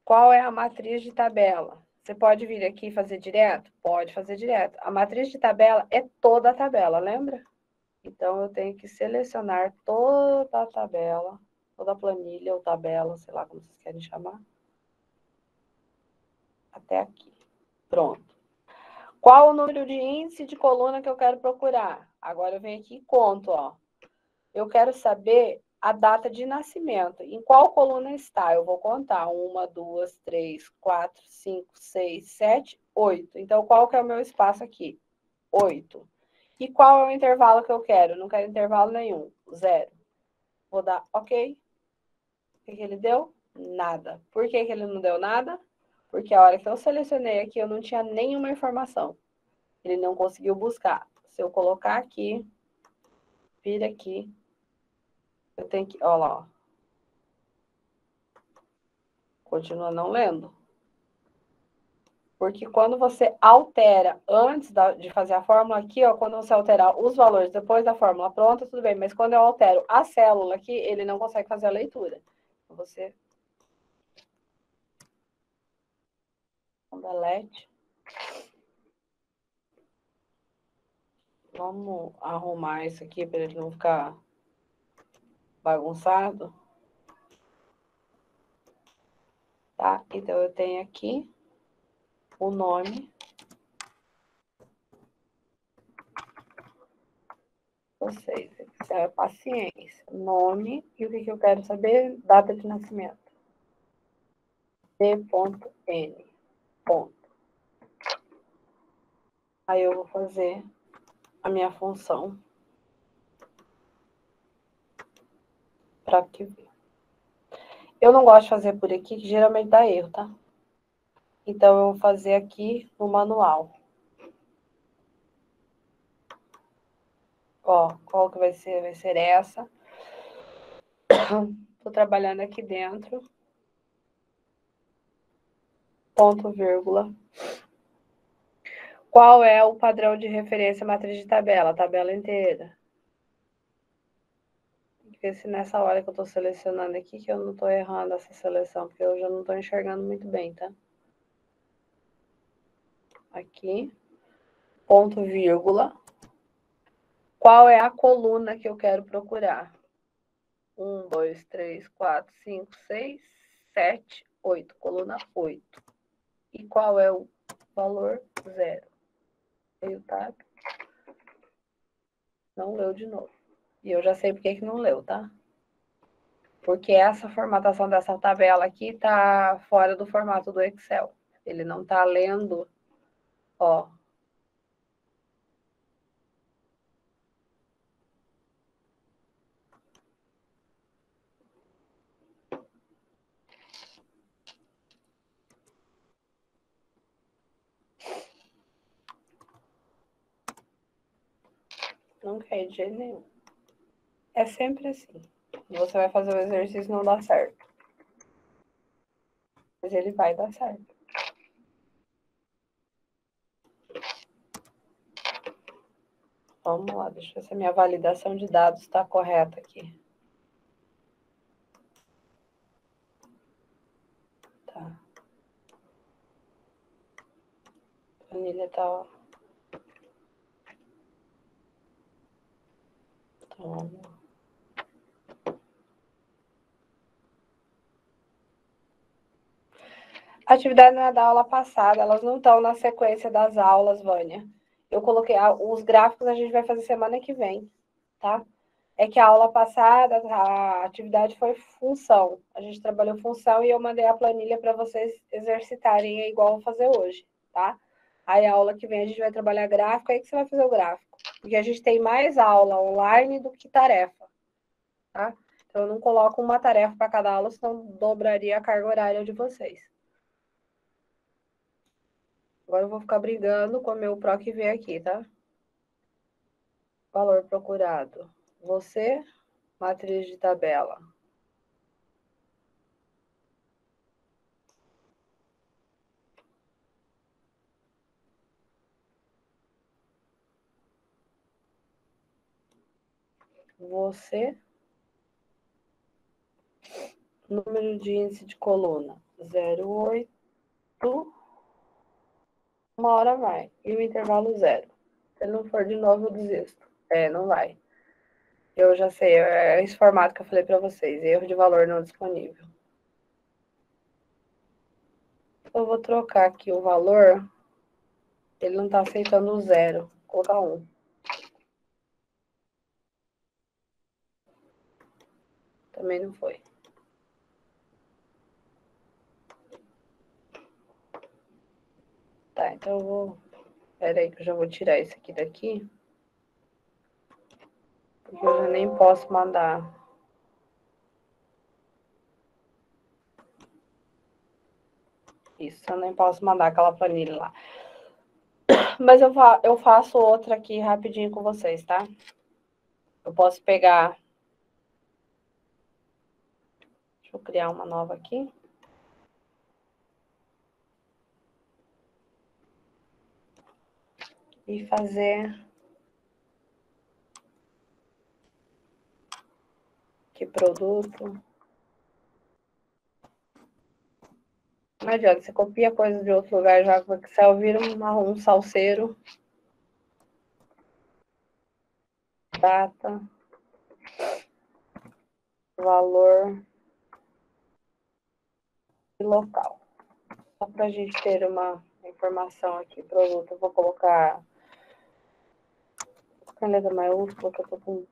Qual é a matriz de tabela? Você pode vir aqui e fazer direto? Pode fazer direto. A matriz de tabela é toda a tabela, lembra? Então, eu tenho que selecionar toda a tabela. toda a planilha ou tabela, sei lá como vocês querem chamar. Até aqui. Pronto. Qual o número de índice de coluna que eu quero procurar? Agora eu venho aqui e conto, ó. Eu quero saber a data de nascimento. Em qual coluna está? Eu vou contar. 1, 2, 3, 4, 5, 6, 7, 8. Então, qual que é o meu espaço aqui? 8. E qual é o intervalo que eu quero? Não quero intervalo nenhum. 0. Vou dar OK. O que ele deu? Nada. Por que ele não deu nada? Porque a hora que eu selecionei aqui, eu não tinha nenhuma informação. Ele não conseguiu buscar. Se eu colocar aqui, vir aqui, eu tenho que... Olha lá, ó. Continua não lendo. Porque quando você altera antes de fazer a fórmula aqui, ó, quando você alterar os valores depois da fórmula pronta, tudo bem. Mas quando eu altero a célula aqui, ele não consegue fazer a leitura. Você... Delete. Vamos arrumar isso aqui para ele não ficar bagunçado. Tá? Então, eu tenho aqui o nome. Vocês, paciência. Nome e o que eu quero saber? Data de nascimento. D.N. Ponto. Aí eu vou fazer a minha função para que eu não gosto de fazer por aqui, que geralmente dá erro, tá? Então, eu vou fazer aqui no manual. Ó, qual que vai ser? Vai ser essa. Tô trabalhando aqui dentro. Ponto, vírgula. Qual é o padrão de referência matriz de tabela? Tabela inteira. Ver se nessa hora que eu tô selecionando aqui, que eu não tô errando essa seleção, porque eu já não tô enxergando muito bem, tá? Aqui. Ponto, vírgula. Qual é a coluna que eu quero procurar? 1, 2, 3, 4, 5, 6, 7, 8. Coluna 8. E qual é o valor? 0. Veio, tá? Não leu de novo. E eu já sei porque que não leu, tá? Porque essa formatação dessa tabela aqui tá fora do formato do Excel. Ele não tá lendo, ó. Não quer de jeito nenhum. É sempre assim. Você vai fazer o exercício e não dá certo. Mas ele vai dar certo. Vamos lá, deixa eu ver se a minha validação de dados está correta aqui. Tá. A planilha tá... Então, a atividade não é da aula passada, elas não estão na sequência das aulas, Vânia. Eu coloquei, os gráficos a gente vai fazer semana que vem, tá? É que a aula passada, a atividade foi função. A gente trabalhou função e eu mandei a planilha para vocês exercitarem igual eu vou fazer hoje, tá? Aí a aula que vem a gente vai trabalhar gráfico, aí que você vai fazer o gráfico. Porque a gente tem mais aula online do que tarefa, tá? Então eu não coloco uma tarefa para cada aula, senão dobraria a carga horária de vocês. Agora eu vou ficar brigando com o meu PROC V aqui, tá? Valor procurado. Você, matriz de tabela. Você, número de índice de coluna, 0,8. Uma hora vai. E o intervalo 0. Se ele não for de novo, eu desisto. Não vai. Eu já sei, é esse formato que eu falei para vocês, erro de valor não disponível. Eu vou trocar aqui o valor, ele não está aceitando o 0, vou colocar 1. Também não foi. Tá, então eu vou... Espera aí que eu já vou tirar esse aqui daqui. Porque eu já nem posso mandar. Isso, eu nem posso mandar aquela planilha lá. Mas eu faço outra aqui rapidinho com vocês, tá? Eu posso pegar... Deixa eu criar uma nova aqui. E fazer... Que produto... Não adianta, você copia coisa de outro lugar, joga no Excel, vira um salseiro. Data. Valor. E local. Só para a gente ter uma informação aqui, produto. Eu vou colocar caneta maiúscula, que eu tô com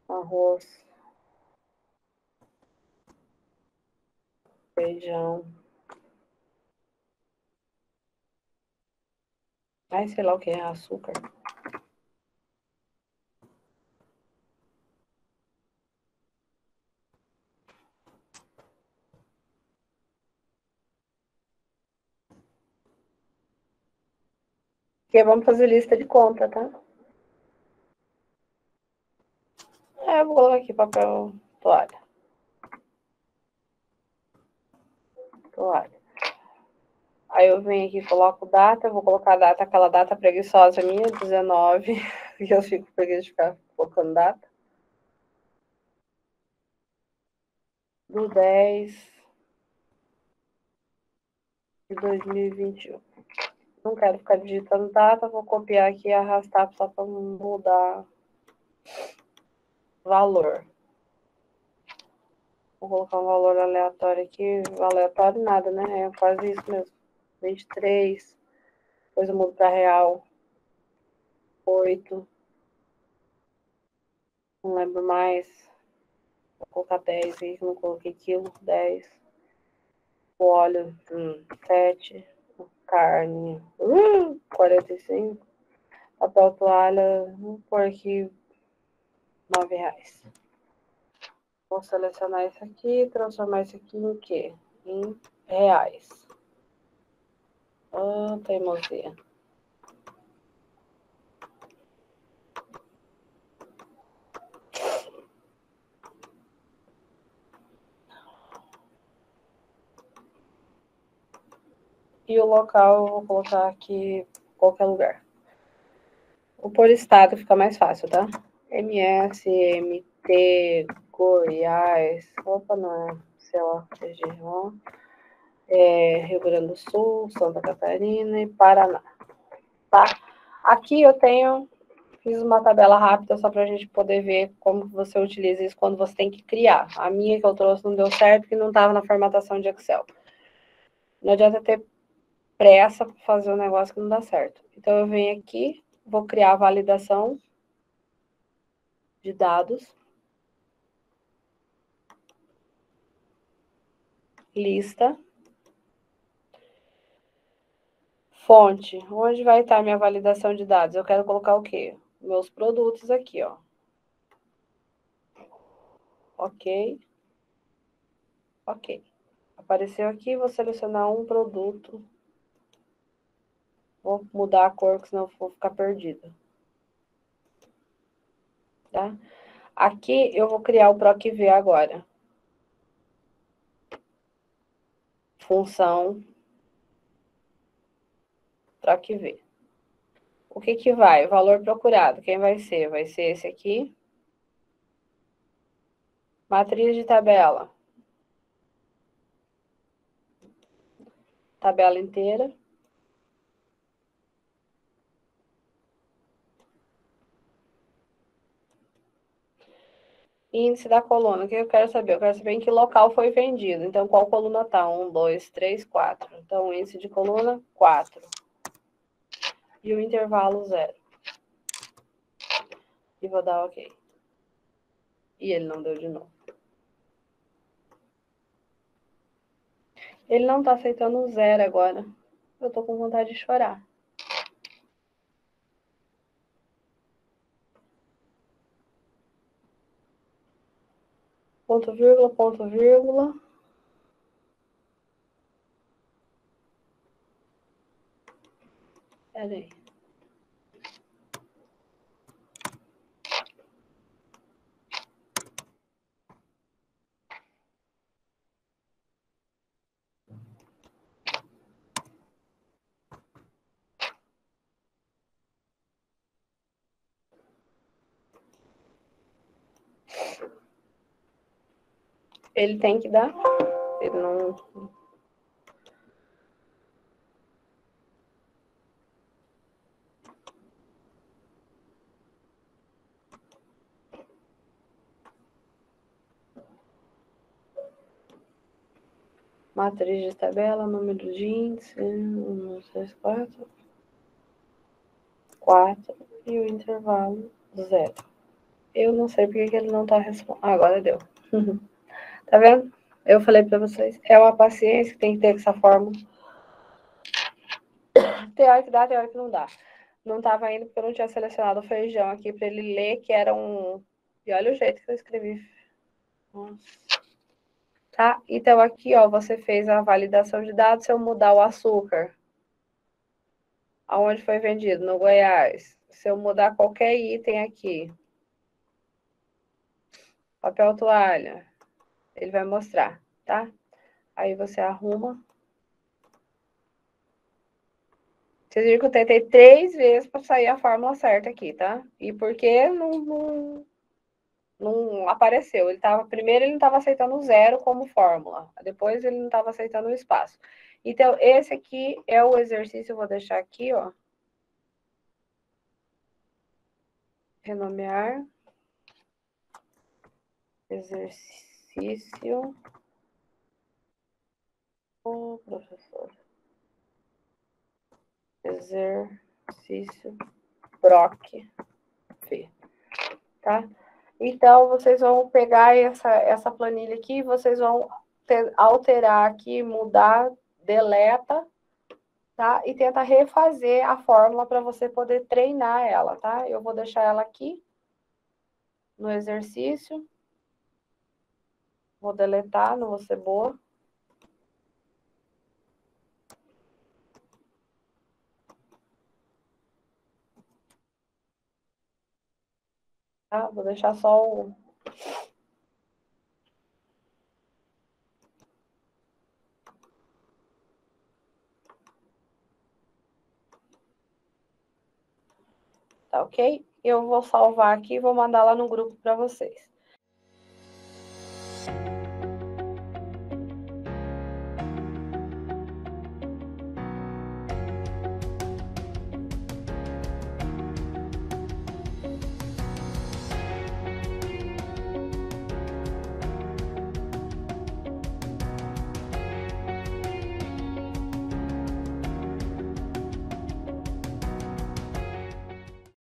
arroz, feijão. Ai, sei lá o que é açúcar. Porque vamos fazer lista de compra, tá? Eu vou colocar aqui papel toalha. Toalha. Aí eu venho aqui, coloco data, vou colocar a data, aquela data preguiçosa minha, 19, que eu fico preguiça de ficar colocando data. Do 10 de 2021. Não quero ficar digitando data, vou copiar aqui e arrastar só para mudar valor. Vou colocar um valor aleatório aqui, aleatório nada, né? É quase isso mesmo. 23, depois eu mudo para real. 8, não lembro mais. Vou colocar 10 aí, que não coloquei quilo, 10. O óleo, 7. Carne, 45. Papel toalha, vou pôr aqui R$9. Vou selecionar isso aqui, transformar isso aqui em quê? Em reais. Teimosia. E o local eu vou colocar aqui em qualquer lugar. O por estado fica mais fácil, tá? MS, MT, Goiás, opa, não é, sei lá, região, Rio Grande do Sul, Santa Catarina e Paraná, tá? Aqui eu fiz uma tabela rápida só para a gente poder ver como você utiliza isso quando você tem que criar. A minha que eu trouxe não deu certo porque não estava na formatação de Excel. Não adianta ter pressa para fazer um negócio que não dá certo. Então eu venho aqui, vou criar a validação de dados. Lista. Fonte. Onde vai estar minha validação de dados? Eu quero colocar o quê? Meus produtos aqui, ó. Ok. Ok. Apareceu aqui, vou selecionar um produto. Vou mudar a cor, porque senão eu vou ficar perdida. Tá? Aqui eu vou criar o PROC-V agora. Função PROC-V. O que que vai? Valor procurado. Quem vai ser? Vai ser esse aqui. Matriz de tabela. Tabela inteira. Índice da coluna, o que eu quero saber? Eu quero saber em que local foi vendido. Então, qual coluna tá? 1, 2, 3, 4. Então, índice de coluna, 4. E o intervalo, 0. E vou dar OK. E ele não deu de novo. Ele não tá aceitando o 0 agora. Eu tô com vontade de chorar. Ponto, vírgula, ponto, vírgula. Pera aí. Ele tem que dar. Ele não... Matriz de tabela, número de índice, 1, 2, 3, 4. 4 e o intervalo 0. Eu não sei porque que ele não tá respondendo. Agora deu. Tá vendo? Eu falei pra vocês. É uma paciência que tem que ter com essa fórmula. Tem hora que dá, tem hora que não dá. Não tava indo porque eu não tinha selecionado o feijão aqui pra ele ler que era um... E olha o jeito que eu escrevi. Nossa. Tá? Então aqui, ó, você fez a validação de dados. Se eu mudar o açúcar, aonde foi vendido? No Goiás. Se eu mudar qualquer item aqui, papel toalha, ele vai mostrar, tá? Aí você arruma. Vocês viram que eu tentei 3 vezes para sair a fórmula certa aqui, tá? E porque não apareceu. Primeiro ele não estava aceitando o 0 como fórmula. Depois ele não estava aceitando o espaço. Então, esse aqui é o exercício, eu vou deixar aqui, ó. Renomear. Exercício. O professor. Exercício. Broc. Tá? Então, vocês vão pegar essa planilha aqui, vocês vão alterar aqui, mudar, deleta, tá? E tenta refazer a fórmula para você poder treinar ela, tá? Eu vou deixar ela aqui no exercício. Vou deletar, não vou ser boa. Tá? Vou deixar só o... Tá ok? Eu vou salvar aqui e vou mandar lá no grupo para vocês.